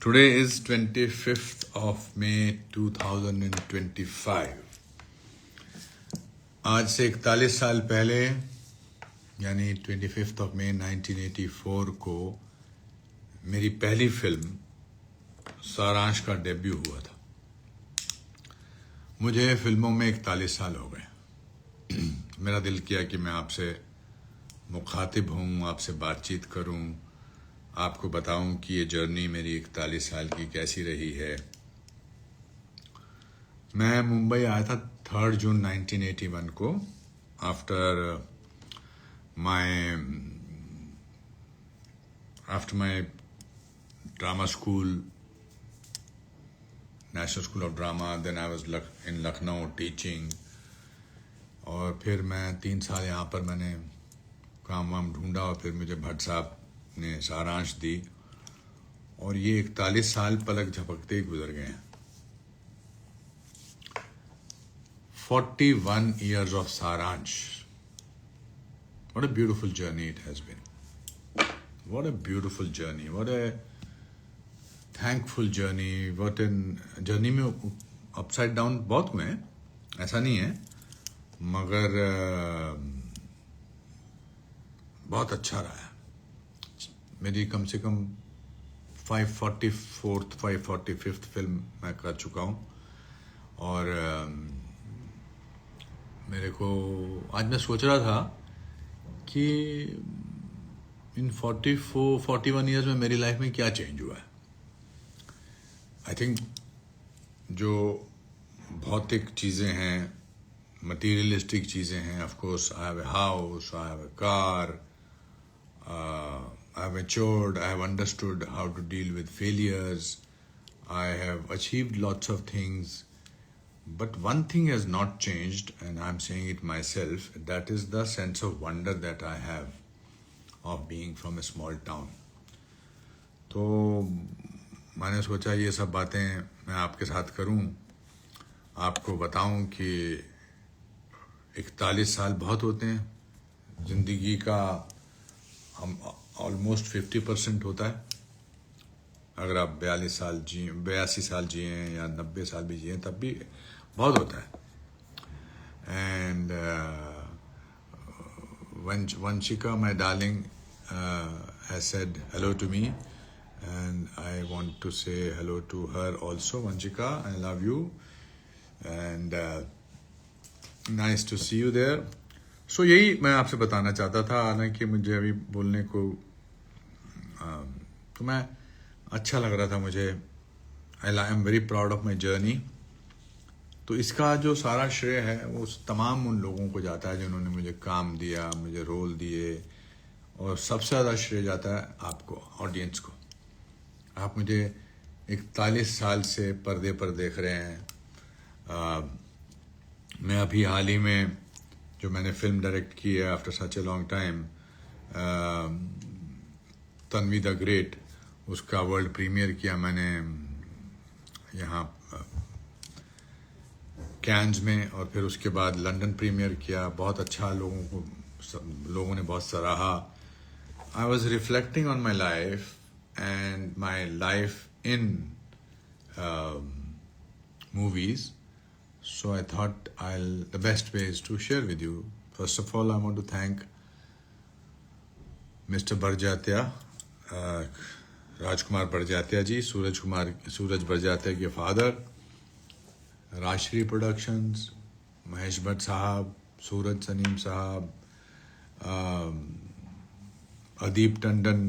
Today is 25th of May 2025. आज से 41 साल पहले यानी 25th of May 1984 को मेरी पहली फिल्म सारांश का डेब्यू हुआ था। मुझे फिल्मों में 41 साल हो गए। मेरा दिल किया कि मैं आपसे मुखातिब हूँ, आपसे बातचीत करूँ, आपको बताऊं कि ये जर्नी मेरी 41 साल की कैसी रही है। मैं मुंबई आया था 3 जून 1981 को after my drama school, National School of Drama. Then I was in Lucknow teaching, और फिर मैं 3 साल यहाँ पर मैंने काम वाम ढूंढा और फिर मुझे भट्ट साहब ने सारांश दी, और ये 41 साल पलक झपकते ही गुजर गए हैं। 41 years of Saransh. What a beautiful journey it has been. What a beautiful journey. What a thankful journey. What an journey में upside down बहुत हुए हैं, ऐसा नहीं है, मगर बहुत अच्छा रहा है। मेरी कम से कम 544th 545th फिल्म मैं कर चुका हूँ, और मेरे को आज मैं सोच रहा था कि इन 41 ईयर्स में मेरी लाइफ में क्या चेंज हुआ है। आई थिंक जो भौतिक चीज़ें हैं, मटीरियलिस्टिक चीज़ें हैं, of course I have a house, I have a car, I have matured, I have understood how to deal with failures, I have achieved lots of things, but one thing has not changed, and I'm saying it myself, that is the sense of wonder that I have of being from a small town. तो मैंने सोचा ये सब बातें मैं आपके साथ करूं, आपको बताऊं कि 41 साल बहुत होते हैं। ज़िंदगी का हम ऑलमोस्ट 50% होता है। अगर आप 82 साल जिए या 90 साल भी जिए तब भी बहुत होता है। And Vanshika my darling has said hello to me, and I want to say hello to her also. Vanchika, I love you, and nice to see you there. So यही मैं आपसे बताना चाहता था, हालांकि मुझे अभी बोलने को तो मैं अच्छा लग रहा था मुझे। I am very proud of my journey. तो इसका जो सारा श्रेय है वो तमाम उन लोगों को जाता है जिन्होंने मुझे काम दिया, मुझे रोल दिए, और सबसे ज़्यादा श्रेय जाता है आपको, ऑडियंस को। आप मुझे 41 साल से पर्दे पर देख रहे हैं। मैं अभी हाल ही में जो मैंने फिल्म डायरेक्ट की है after such a long time, Tanvi the great, उसका वर्ल्ड प्रीमियर किया मैंने यहाँ कैन्स में, और फिर उसके बाद लंदन प्रीमियर किया। बहुत अच्छा, लोगों ने बहुत सराहा। I was reflecting on my life and my life in movies. So I thought the best way is to share with you. First of all, I want to thank Mr. Barjatia, Rajkumar Barjatia ji, Suraj Barjatia के father, Rashri Productions, Mahesh Bhatt साहब, सूरज सनीम साहब, अदीप टंडन,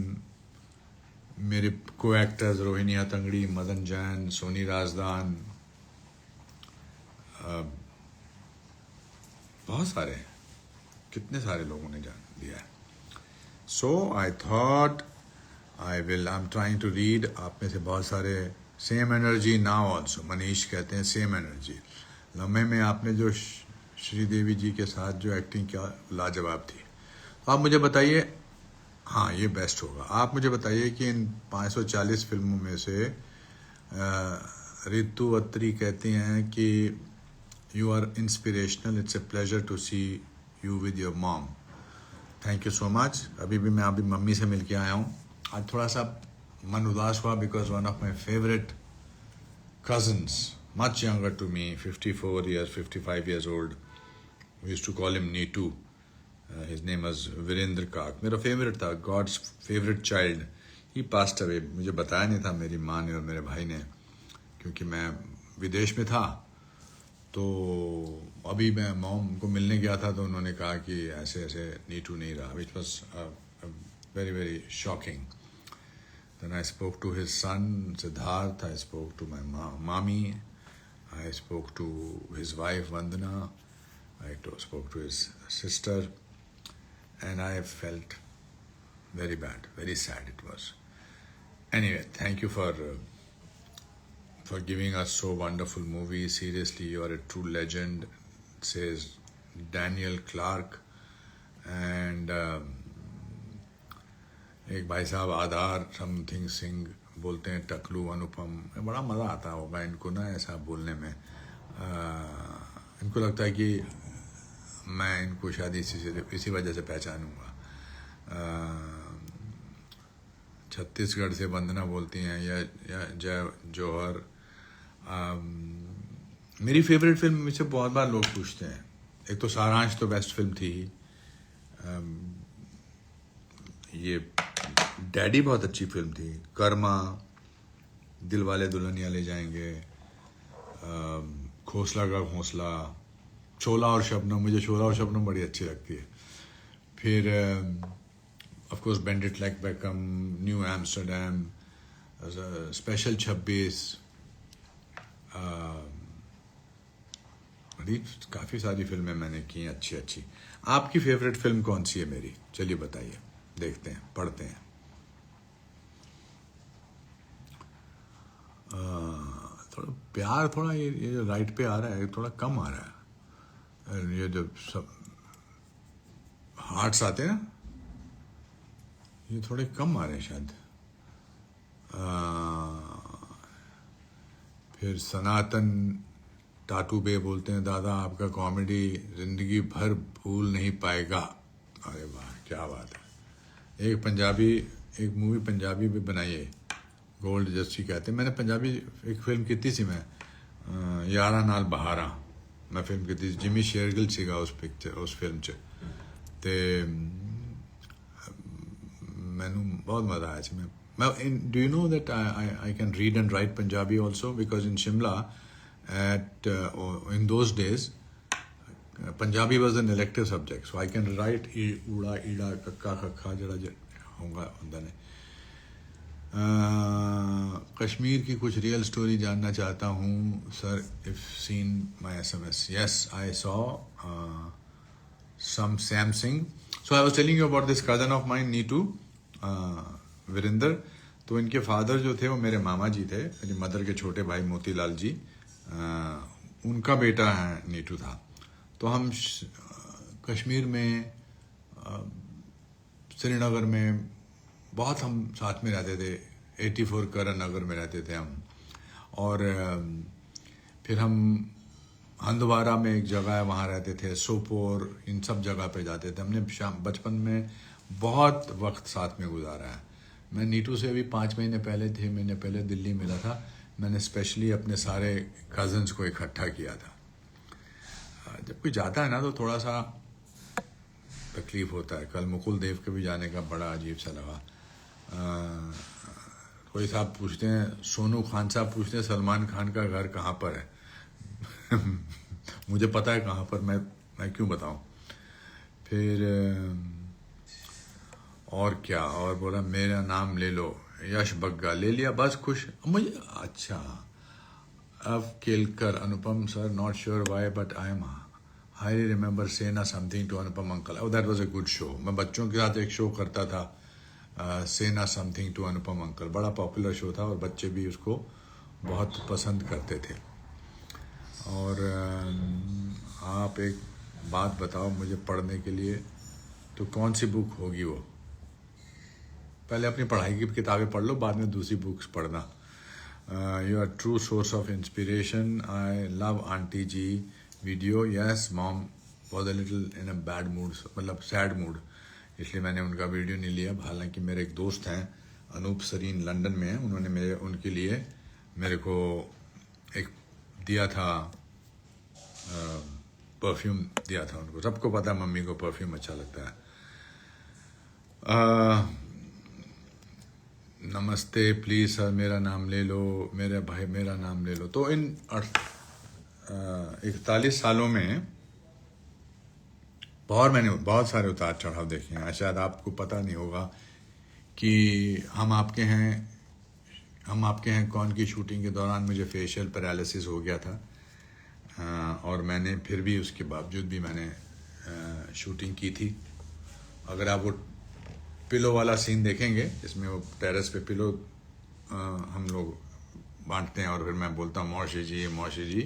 मेरे को actors Rohini Hattangadi, Madan Jain, Soni Razdan, बहुत सारे, कितने सारे लोगों ने जान दिया है। So I thought I am trying to read. आप में से बहुत सारे same energy now also, Manish कहते हैं सेम एनर्जी। लम्हे में आपने जो श्रीदेवी जी के साथ जो एक्टिंग किया लाजवाब थी। आप मुझे बताइए, हाँ ये बेस्ट होगा, आप मुझे बताइए कि इन 540 फिल्मों में से रितु अत्री कहती हैं कि You are inspirational. It's a pleasure to see you with your mom. Thank you so much. अभी मैं मम्मी से मिल के आया हूँ। आज थोड़ा सा मन उदास हुआ because one of my favorite cousins, much younger to me, 54 years, 55 years old, we used to call him Neetu. His name was Virendra Kak. मेरा favorite था, God's favorite child. He passed away. मुझे बताया नहीं था मेरी माँ ने और मेरे भाई ने, क्योंकि मैं विदेश में था. तो अभी मैं मॉम को मिलने गया था तो उन्होंने कहा कि ऐसे ऐसे नीटू नहीं रहा, which was very shocking. Then I spoke to his son Siddharth, I spoke to my mommy, I spoke to his wife Vandana, I spoke to his sister, and I felt very bad, very sad it was. Anyway, thank you for giving us so wonderful movies. Seriously, you are a true legend, says Daniel Clark. And एक भाई साहब आधार something Singh बोलते हैं टकलू अनुपम. बड़ा मज़ा आता होगा इनको ना ऐसा बोलने में. इनको लगता है कि मैं इनको शायद इसी वजह से पहचानूंगा. छत्तीसगढ़ से वंदना बोलती हैं या जय जौहर. मेरी फेवरेट फिल्म मुझसे बहुत बार लोग पूछते हैं. एक तो सारांश तो बेस्ट फिल्म थी ही. ये डैडी बहुत अच्छी फिल्म थी. कर्मा, दिल वाले दुल्हनिया ले जाएंगे, खोसला का घोंसला, शोला और शबनम. मुझे शोला और शबनम बड़ी अच्छी लगती है. फिर of course bend it like become, new Amsterdam, special 26. काफ़ी सारी फिल्में मैंने की अच्छी अच्छी. आपकी फेवरेट फिल्म कौन सी है मेरी? चलिए बताइए, देखते हैं, पढ़ते हैं. थोड़ा प्यार, थोड़ा ये जो राइट पे आ रहा है थोड़ा कम आ रहा है. ये जो सब हार्ट्स आते हैं ये थोड़े कम आ रहे हैं शायद. फिर सनातन टाटू बे बोलते हैं, दादा आपका कॉमेडी जिंदगी भर भूल नहीं पाएगा. अरे वाह, क्या बात है. एक मूवी पंजाबी भी बनाइए, गोल्ड जस्सी कहते हैं. मैंने पंजाबी एक फिल्म की थी मैं, यारा नाल बहारा. मैं फिल्म की थी, जिमी शेरगिल सीगा उस फिल्म च. ते मैनू बहुत मज़ा आया सी. Do you know that I can read and write Punjabi also, because in Shimla in those days Punjabi was an elective subject, so I can write uda ida kakka khakha jada होगा होता नहीं. कश्मीर की कुछ real story जानना चाहता हूँ sir. If seen my SMS. Yes, I saw some Samsung. So I was telling you about this cousin of mine, Neetu, Virendra. तो इनके फादर जो थे वो मेरे मामा जी थे. मेरी मदर के छोटे भाई मोतीलाल जी, उनका बेटा है नीटू था. तो हम कश्मीर में, श्रीनगर में बहुत हम साथ में रहते थे. 84 करण नगर में रहते थे हम. और फिर हम हंदवारा में एक जगह है वहाँ रहते थे. सोपोर, इन सब जगह पे जाते थे. हमने बचपन में बहुत वक्त साथ में गुजारा है. मैं नीटू से अभी 5 महीने पहले दिल्ली मिला था. मैंने स्पेशली अपने सारे कज़न्स को इकट्ठा किया था. जब कोई जाता है ना तो थोड़ा सा तकलीफ होता है. कल मुकुल देव के भी जाने का बड़ा अजीब सा लगा. कोई साहब पूछते हैं, सोनू खान साहब पूछते हैं सलमान खान का घर कहाँ पर है. मुझे पता है कहाँ पर, मैं क्यों बताऊँ. फिर और क्या, और बोला मेरा नाम ले लो, यश बग्गा. ले लिया, बस खुश. मुझे अच्छा अब Kelkar, Anupam sir, not sure why but I am highly remember सेना something to Anupam uncle. Oh that was a good show. मैं बच्चों के साथ एक शो करता था, सेना समथिंग टू अनुपम अंकल. बड़ा पॉपुलर शो था और बच्चे भी उसको बहुत पसंद करते थे. और आप एक बात बताओ मुझे पढ़ने के लिए, तो कौन सी बुक होगी वो? पहले अपनी पढ़ाई की किताबें पढ़ लो, बाद में दूसरी बुक्स पढ़ना. You are true source of inspiration. I love aunty ji video. Yes mom was a little in a bad mood, मतलब सैड मूड, इसलिए मैंने उनका वीडियो नहीं लिया. हालांकि मेरे एक दोस्त हैं अनूप सरीन लंदन में है, उन्होंने मेरे उनके लिए मेरे को एक दिया था, परफ्यूम दिया था उनको। सबको पता है मम्मी को परफ्यूम अच्छा लगता है। अ, नमस्ते, प्लीज़ सर मेरा नाम ले लो, मेरे भाई मेरा नाम ले लो। तो इन 41 सालों में मैंने बहुत सारे उतार चढ़ाव देखे हैं। शायद आपको पता नहीं होगा कि हम आपके हैं कौन की शूटिंग के दौरान मुझे फेशियल पैरालिसिस हो गया था। और मैंने फिर भी उसके बावजूद भी मैंने शूटिंग की थी। अगर आप वो पिलो वाला सीन देखेंगे, इसमें वो टेरेस पे पिलो हम लोग बांटते हैं और फिर मैं बोलता हूँ मौशी जी,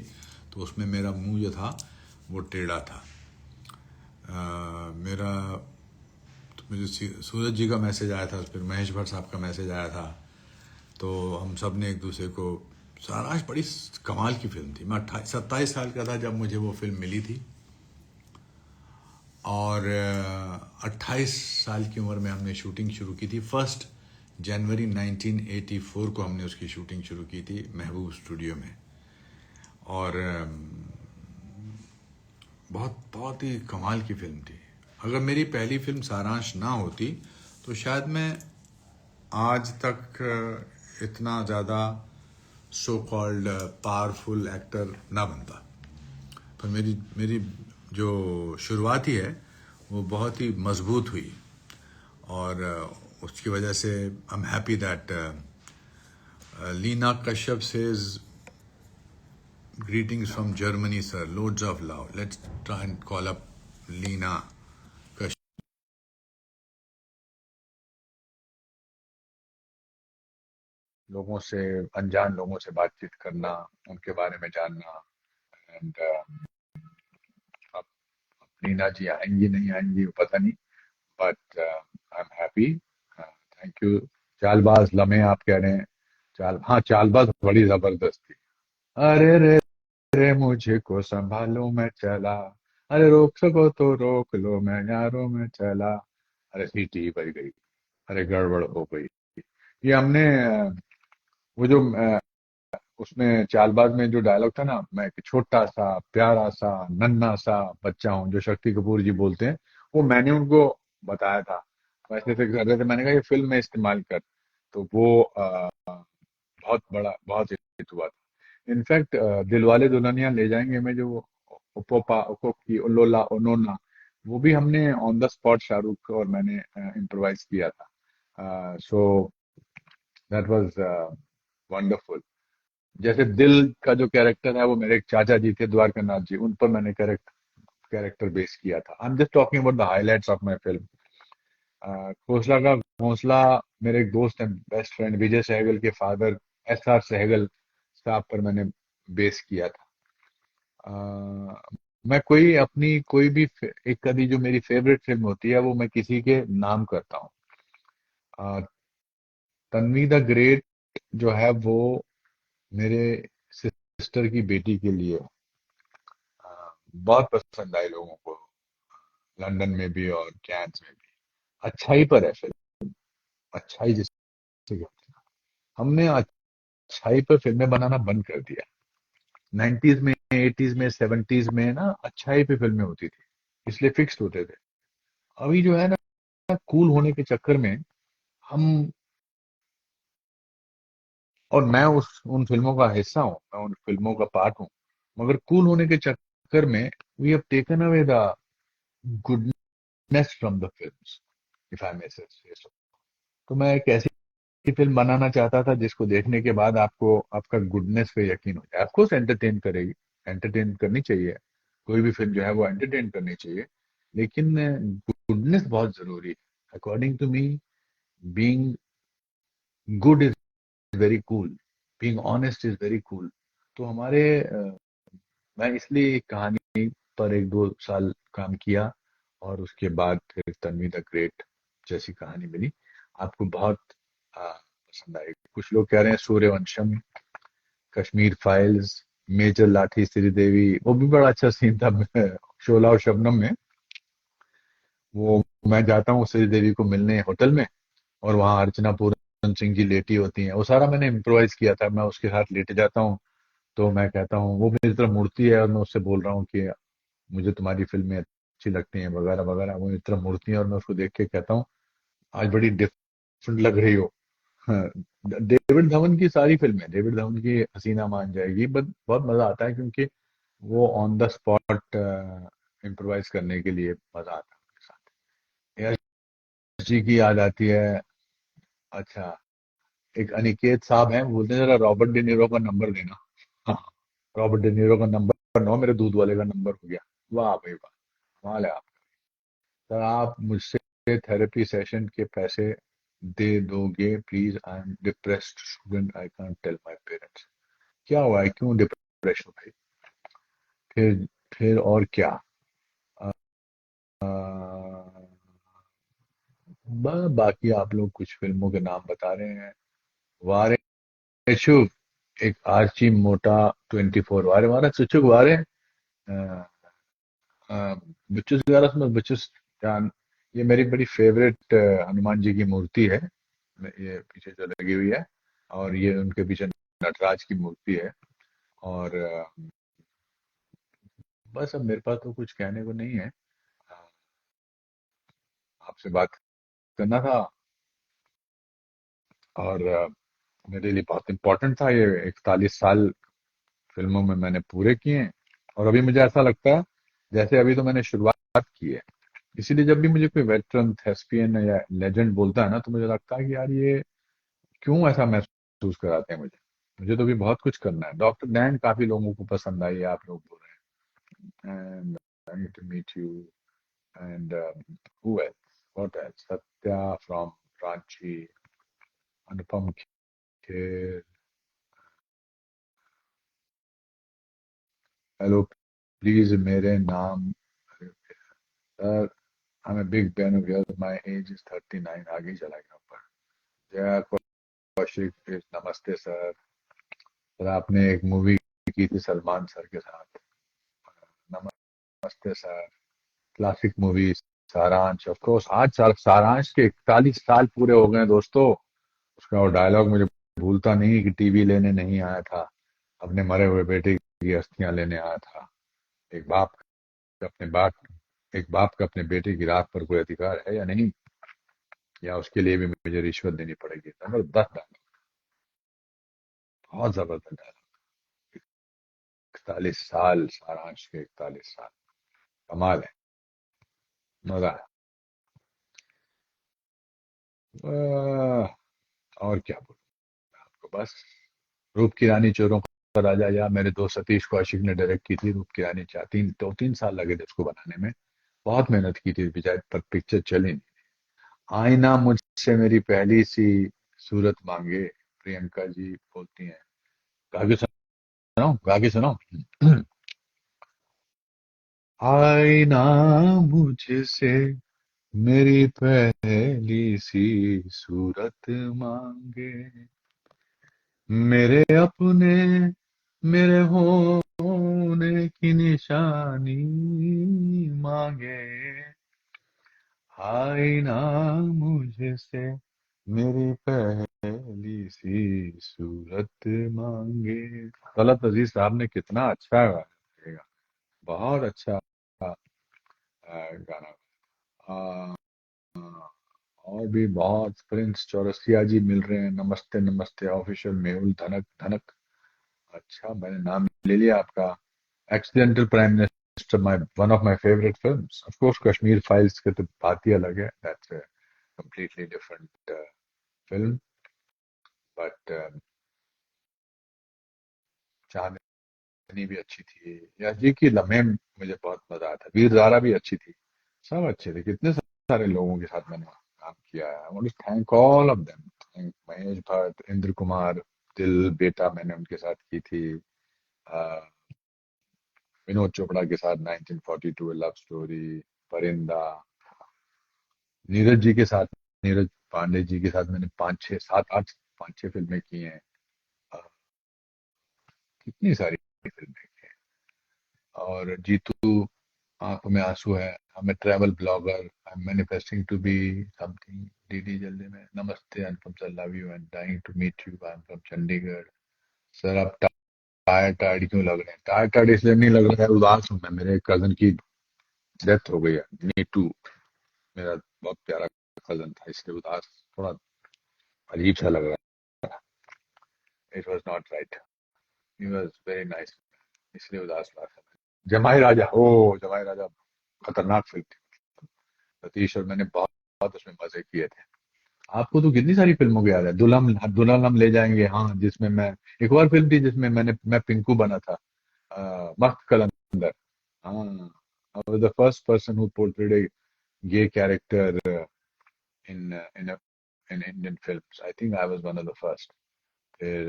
तो उसमें मेरा मुंह जो था वो टेढ़ा था। मेरा तो मुझे सूरज जी का मैसेज आया था, फिर महेश भट्ट साहब का मैसेज आया था, तो हम सब ने एक दूसरे को। सारांश बड़ी कमाल की फिल्म थी। मैं 27 साल का था जब मुझे वो फिल्म मिली थी, और 28 साल की उम्र में हमने शूटिंग शुरू की थी। 1 जनवरी 1984 को हमने उसकी शूटिंग शुरू की थी महबूब स्टूडियो में। और बहुत बहुत ही कमाल की फिल्म थी। अगर मेरी पहली फिल्म सारांश ना होती तो शायद मैं आज तक इतना ज़्यादा सो कॉल्ड पावरफुल एक्टर ना बनता। पर मेरी मेरी जो शुरुआत ही है वो बहुत ही मजबूत हुई, और उसकी वजह से I am happy that Leena Kashyap says greetings from Germany sir, loads of love. Let's try and call up Leena Kashyap. लोगों से, अनजान लोगों से बातचीत करना, उनके बारे में जानना। एंड अब लीना जी आएंगी नहीं आएंगी वो पता नहीं, but I am happy. Thank you. Chaalbaaz Lamhe आप कह रहे हैं। हाँ, चालबाज बड़ी जबरदस्त थी। अरे रे रे मुझे को संभालो मैं चला, अरे रोक सको तो रोक लो मैं यारों में चला, अरे सीटी बज गई, अरे गड़बड़ हो गई। ये हमने वो जो उसमें चालबाज में जो डायलॉग था ना, मैं एक छोटा सा प्यारा सा नन्हा सा बच्चा हूँ, जो शक्ति कपूर जी बोलते हैं, वो मैंने उनको बताया था। वैसे से कर रहे थे, मैंने कहा ये फिल्म में इस्तेमाल कर। तो वो बहुत बड़ा बहुत हिट हुआ था। इनफैक्ट दिलवाले दुल्हनिया ले जाएंगे में जो ओपोपा ओकोकी ओलोला ओनोना, वो भी हमने ऑन द स्पॉट शाहरुख और मैंने इम्प्रोवाइज किया था। So that was wonderful. जैसे दिल का जो कैरेक्टर है वो मेरे एक चाचा जी थे द्वारका नाथ जी, उन पर मैंने कैरेक्टर बेस किया था। I am just talking about the highlights of my film. Khosla का घोंसला, मेरे एक दोस्त हैं, बेस्ट फ्रेंड विजय सहगल के फादर SR सहगल साहब पर मैंने बेस किया था। मैं कोई भी एक कभी जो मेरी फेवरेट फिल्म होती है वो मैं किसी के नाम करता हूँ। अ, तन्वी द ग्रेट जो है वो मेरे सिस्टर की बेटी के लिए बहुत पसंद आई लोगों को, लंदन में भी और कैंस में भी। अच्छाई पर है फिल्म, अच्छाई जिसे कहते हैं। हमने अच्छाई पर फिल्में बनाना बंद कर दिया। 90s में, 80s में, 70s में ना अच्छाई पे फिल्में होती थी, इसलिए फिक्स्ड होते थे। अभी जो है ना, कूल होने के चक्कर में हम, और मैं उस उन फिल्मों का हिस्सा हूँ, मैं उन फिल्मों का पार्ट हूँ, मगर कूल होने के चक्कर में we have taken away the goodness from the films, if I may say so. तो मैं एक ऐसी फिल्म बनाना चाहता था जिसको देखने के बाद आपको आपका गुडनेस पे यकीन हो जाए। ऑफकोर्स एंटरटेन करेगी, एंटरटेन करनी चाहिए, कोई भी फिल्म जो है वो एंटरटेन करनी चाहिए, लेकिन गुडनेस बहुत जरूरी है। According to me, being good is very cool, being honest is very cool. तो मैं इसलिए एक कहानी पर 1-2 साल काम किया, और उसके बाद फिर तन्वी द ग्रेट जैसी कहानी मिली। आपको बहुत पसंद आएगी। कुछ लोग कह रहे हैं सूर्यवंशम, कश्मीर फाइल्स, मेजर लाठी श्रीदेवी, वो भी बड़ा अच्छा सीन था। शोला और शबनम में वो मैं जाता हूँ श्रीदेवी को मिलने होटल में, और वहां अर्चना पूरा सिंह जी लेटी होती हैं, वो सारा मैंने इम्प्रोवाइज किया था। मैं उसके साथ लेटे जाता हूँ, तो मैं कहता हूँ, वो मेरी तरफ मुड़ती है और मैं उससे बोल रहा हूँ कि मुझे तुम्हारी फिल्में अच्छी लगती हैं वगैरह वगैरह। वो मेरी तरफ मुड़ती है और मैं उसको देख के कहता हूँ, आज बड़ी डिफरेंट लग रही हो। हाँ, डेविड धवन की सारी फिल्में, डेविड धवन की हसीना मान जाएगी, बट बहुत मजा आता है क्योंकि वो ऑन द स्पॉट इम्प्रोवाइज करने के लिए मजा आता है उनके साथ। यश जी की याद आती है। अच्छा, एक अनिकेत साहब हैं, बोलते हैं जरा रॉबर्ट डी नीरो का नंबर देना। हाँ, रॉबर्ट डी नीरो का नंबर 9 मेरे दूध वाले का नंबर हो गया। वाह भाई वाह, कमाल है आप। सर आप मुझसे थेरेपी सेशन के पैसे दे दोगे please? I am depressed student, I can't tell my parents. क्या हुआ है, क्यों डिप्रेशन भाई? फिर और क्या? अ, बाकी आप लोग कुछ फिल्मों के नाम बता रहे हैं। वारे शुभ, एक आर्ची मोटा 24, वारे वारा चुचुक वारे, बच्चूस गारस में बच्चूस जान। ये मेरी बड़ी फेवरेट हनुमान जी की मूर्ति है। ये पीछे जो लगी हुई है, और ये उनके पीछे नटराज की मूर्ति है। और बस अब मेरे पास तो कुछ कहने को नहीं है। अ, आपसे बात करना था, और मेरे लिए बहुत इम्पोर्टेंट था। ये 41 साल फिल्मों में मैंने पूरे किए हैं, और अभी मुझे ऐसा लगता है जैसे अभी तो मैंने शुरुआत की है। इसीलिए जब भी मुझे कोई वेटरन थेस्पियन या लेजेंड बोलता है ना, तो मुझे लगता है कि यार ये क्यों ऐसा महसूस कराते हैं मुझे। मुझे तो भी बहुत कुछ करना है। डॉक्टर डैन काफी लोगों को पसंद आई है, आप लोग बोल रहे हैं। And I need to meet you. And who else, what else, Satya from Ranchi, Anupam Kher, hello, please मेरे नाम, sir I am a big fan of yours, my age is 39। आगे ही चला गया ऊपर। जया कौशिक is, नमस्ते सर। सर आपने एक मूवी की थी सलमान सर के साथ। नमस्ते सर। क्लासिक मूवी सारांश, ऑफ कोर्स आज सारांश के 41 साल पूरे हो गए हैं दोस्तों। उसका वो डायलॉग मुझे भूलता नहीं कि टीवी लेने नहीं आया था, अपने मरे हुए बेटे की अस्थियां लेने आया था। एक बाप का अपने बाप एक बाप का अपने बेटे की राख पर कोई अधिकार है या नहीं, या उसके लिए भी मुझे रिश्वत देनी पड़ेगी? जबरदस्त डायलॉग, बहुत जबरदस्त डायलॉग। 41 साल, सारांश के 41 साल, कमाल है, मजा है। और क्या बोलूं आपको, बस रूप की रानी, चोरों का राजा, या मेरे दोस्त सतीश कौशिक ने डायरेक्ट की थी रूप की रानी। 3 साल लगे थे उसको बनाने में, बहुत मेहनत की थी बेचारे, पर पिक्चर चली नहीं। आईना मुझसे मेरी पहली सी सूरत मांगे, प्रियंका जी बोलती हैं। गा के सुनाओ, गा के सुनाओ। आईना मुझसे मेरी पहली सी सूरत मांगे, मेरे अपने मेरे होने की निशानी मांगे। आईना मुझसे मेरी पहली सी सूरत मांगे। तलत अजीज साहब ने कितना अच्छा गाया, बहुत अच्छा गाना। आ, और भी बहुत, प्रिंस चौरसिया जी मिल रहे हैं, नमस्ते नमस्ते ऑफिशियल, मेहुल धनक धनक। अच्छा, मैंने नाम ले लिया आपका। Accidental prime minister, my one of my favourite films, of course Kashmir files की तो बात ही अलग है, that's a completely different film. But Chandni भी अच्छी थी, यश जी की लम्हे मुझे बहुत मजा आया था, वीर ज़ारा भी अच्छी थी। सब अच्छे थे, कितने सारे लोगों के साथ मैंने काम किया है। I want to thank all of them, thank Mahesh Bhatt, Indra Kumar, Dil Beta मैंने उनके साथ की थी। अ, विनोद चोपड़ा के साथ 1942 लव स्टोरी, परिंदा, नीरज जी के साथ, नीरज पांडे जी के साथ मैंने 5 6 7 8, 5 6 फिल्में की हैं। अ, कितनी सारी फिल्में की हैं। और जीतू, आंखों में आंसू है, हमें travel blogger, I'm manifesting to be something. डीडी जल्दी में नमस्ते Anupam sir, love you and dying to meet you, I am from Chandigarh. Sir आप टायर्ड टायर्ड क्यों लग रहे हैं? टायर्ड टायर्ड इसलिए नहीं लग रहा है, उदास हूँ मैं। मेरे कजन की डेथ हो गई है, नीटू। मेरा बहुत प्यारा कजन था, इसलिए उदास, थोड़ा अजीब सा लग रहा है। It was not right, he was very nice, इसलिए उदास लग रहा है। जमाई राजा, ओ जमाई राजा खतरनाक फिल्म थी। सतीश और मैंने बहुत बहुत उसमें मजे किए थे। आपको तो कितनी सारी फिल्मों की याद है। दुल्हन दुल्हन हम ले जाएंगे, हाँ, जिसमें मैं, एक और फिल्म थी जिसमें मैं पिंकू बना था, मस्त कलंदर। हाँ, I was the first person who portrayed a gay character in in Indian films. I think I was one of the first. फिर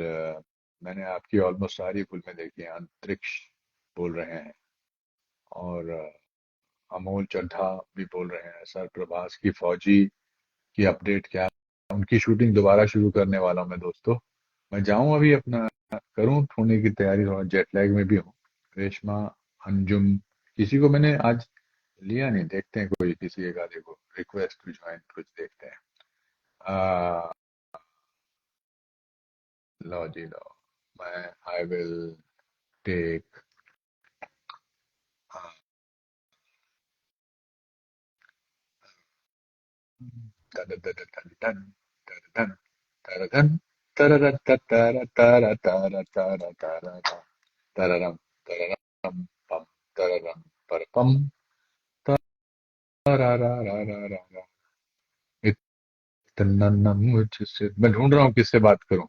मैंने आपकी ऑलमोस्ट सारी फिल्में देखी हैं। अंतरिक्ष बोल रहे हैं, और अमोल चड्ढा भी बोल रहे हैं। सर प्रभास की फौजी की अपडेट क्या है? उनकी शूटिंग दोबारा शुरू करने वाला हूँ मैं दोस्तों। मैं जाऊं अभी अपना, करूं होने की तैयारी, थोड़ा जेट लैग में भी हूँ। रेशमा, अंजुम, किसी को मैंने आज लिया नहीं, देखते हैं कोई किसी एक आधे को रिक्वेस्ट टू ज्वाइन, कुछ देखते हैं। आ, लो जी लो, मैं आई विल टेक, तररम तररम पम, तररम पर पम, तरररररररर। इतना न मुझसे, मैं ढूंढ रहा हूँ किससे बात करूं।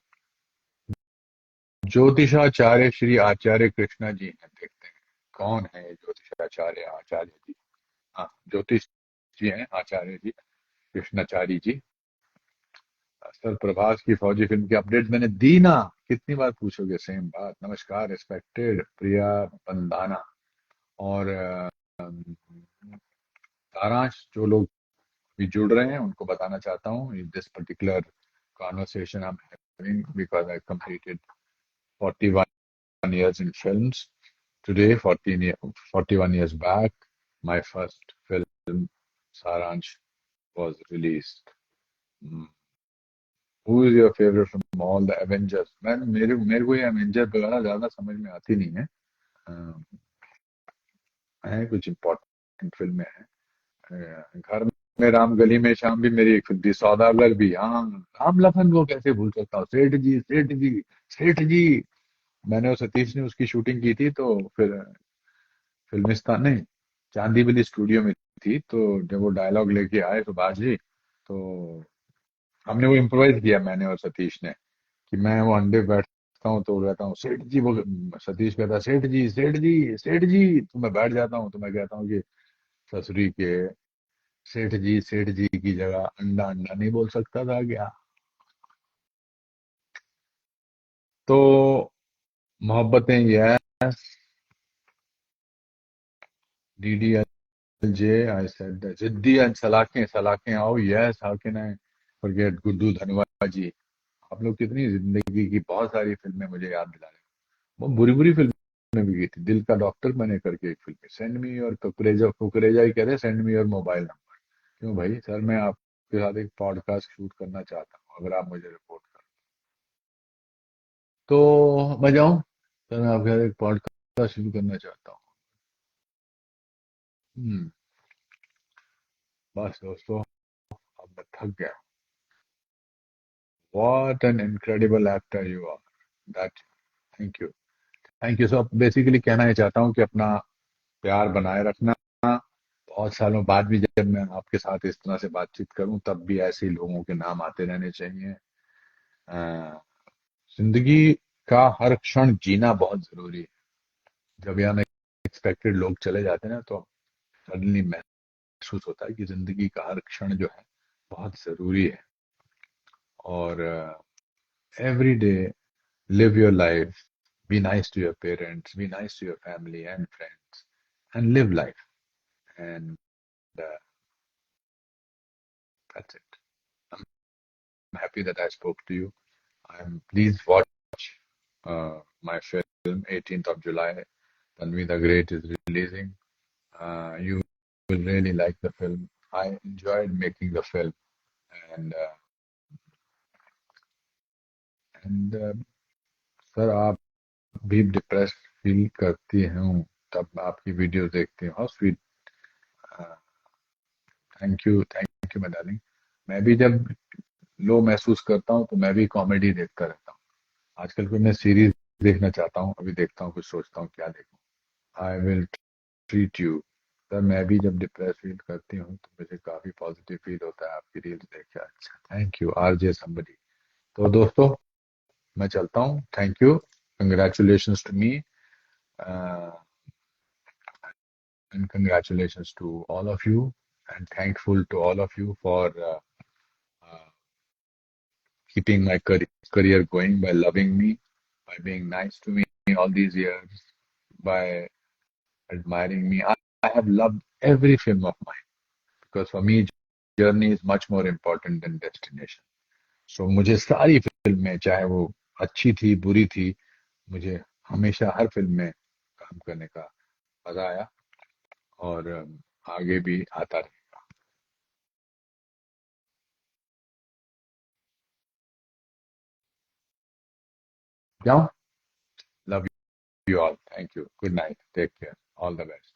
ज्योतिषाचार्य श्री आचार्य कृष्णा जी हैं, देखते हैं कौन है ये ज्योतिषाचार्य आचार्य जी। हाँ, ज्योतिष जी हैं आचार्य जी, कृष्णाचार्य जी। सर प्रभास की फौजी फिल्म की अपडेट मैंने दी ना, कितनी बार पूछोगे सेम बात। नमस्कार रिस्पेक्टेड प्रिया बंदाना, और सारांश, जो लोग भी जुड़ रहे हैं उनको बताना चाहता हूँ, this particular conversation I am having because I completed 41 years in films. Today, 41 years back, my first film, Saransh, was released. Hmm. Who is your favorite from all the Avengers? मेरे को ये एवेंजर वगैरह ज्यादा समझ में आती नहीं है। है कुछ इम्पोर्टेंट फिल्में हैं। घर में राम, गली में शाम भी मेरी एक फिल्म थी, सौदागर भी। हाँ, राम लखन को कैसे भूल सकता हूँ। सेठ जी, सेठ जी, सेठ जी। मैंने और सतीश ने उसकी शूटिंग की थी, तो फिर फिल्मिस्तान नहीं, चांदीवली स्टूडियो में थी। तो जब वो डायलॉग लेके आए सुभाष जी, तो हमने वो इम्प्रोवाइज किया, मैंने और सतीश ने, कि मैं वो अंडे बैठता हूँ तो कहता हूँ सेठ जी, वो सतीश कहता है सेठ जी, सेठ जी, सेठ जी। तो मैं बैठ जाता हूँ, तो मैं कहता हूँ कि ससुरी के, सेठ जी की जगह अंडा अंडा नहीं बोल सकता था क्या? तो Mohabbatein, yes, DDLJ, I said that. जिद्दी एंड सलाखें, सलाखें आओ, yes, how can I forget Guddu धनवा जी। आप लोग कितनी जिंदगी की बहुत सारी फिल्में मुझे याद दिला रहे हैं। वो बुरी बुरी फिल्में भी की थी। दिल का डॉक्टर मैंने करके एक फिल्म, सेंड मी और कुकरेजा, कुकरेजा ही कह रहे, सेंड मी और मोबाइल नंबर। क्यों भाई सर, मैं आपके साथ एक पॉडकास्ट शूट करना चाहता हूँ, अगर आप मुझे रिपोर्ट करें तो मैं जाऊँ। सर मैं आपके साथ एक पॉडकास्ट शुरू करना चाहता हूँ। हम्म, बस दोस्तों, अब मैं थक गया। What an incredible actor you are. That, thank you. Thank you. So basically कहना ही चाहता हूँ कि अपना प्यार बनाए रखना। बहुत सालों बाद भी जब मैं आपके साथ इस तरह से बातचीत करूं, तब भी ऐसे ही लोगों के नाम आते रहने चाहिए। अ, जिंदगी का हर क्षण जीना बहुत जरूरी है। जब यहाँ अनएक्सपेक्टेड लोग चले जाते हैं ना, तो सडनली महसूस होता है कि जिंदगी का हर क्षण जो है बहुत जरूरी है। और every day live your life, be nice to your parents, be nice to your family and friends, and live life. And uh, that's it. I'm happy that I spoke to you. Please watch my film 18th of July. Tanvi the Great is releasing. You will really like the film. I enjoyed making the film, and and sir आप भी depressed feel करती हूँ तब आपकी video देखती हूँ। How sweet. Thank you my darling. मैं भी जब लो महसूस करता हूँ तो मैं भी कॉमेडी देखता रहता हूँ। आजकल कोई मैं सीरीज देखना चाहता हूँ, अभी देखता हूँ, कुछ सोचता हूँ क्या देखूँ। I will treat you. Sir मैं भी जब डिप्रेस फील करती हूँ तो मुझे काफी पॉजिटिव फील होता है आपकी रील्स देख के। अच्छा, थैंक यू आरजे समबडी। तो दोस्तों मैं चलता हूँ। Thank you, congratulations to me, and congratulations to all of you, and thankful to all of you for uh, keeping my career going by loving me, by being nice to me all these years, by admiring me. I have loved every film of mine because for me journey is much more important than destination. So मुझे सारी फिल्में चाहे वो अच्छी थी बुरी थी, मुझे हमेशा हर फिल्म में काम करने का मजा आया, और आगे भी आता रहेगा। क्या? Love you all. Thank you. Good night. Take care. All the best.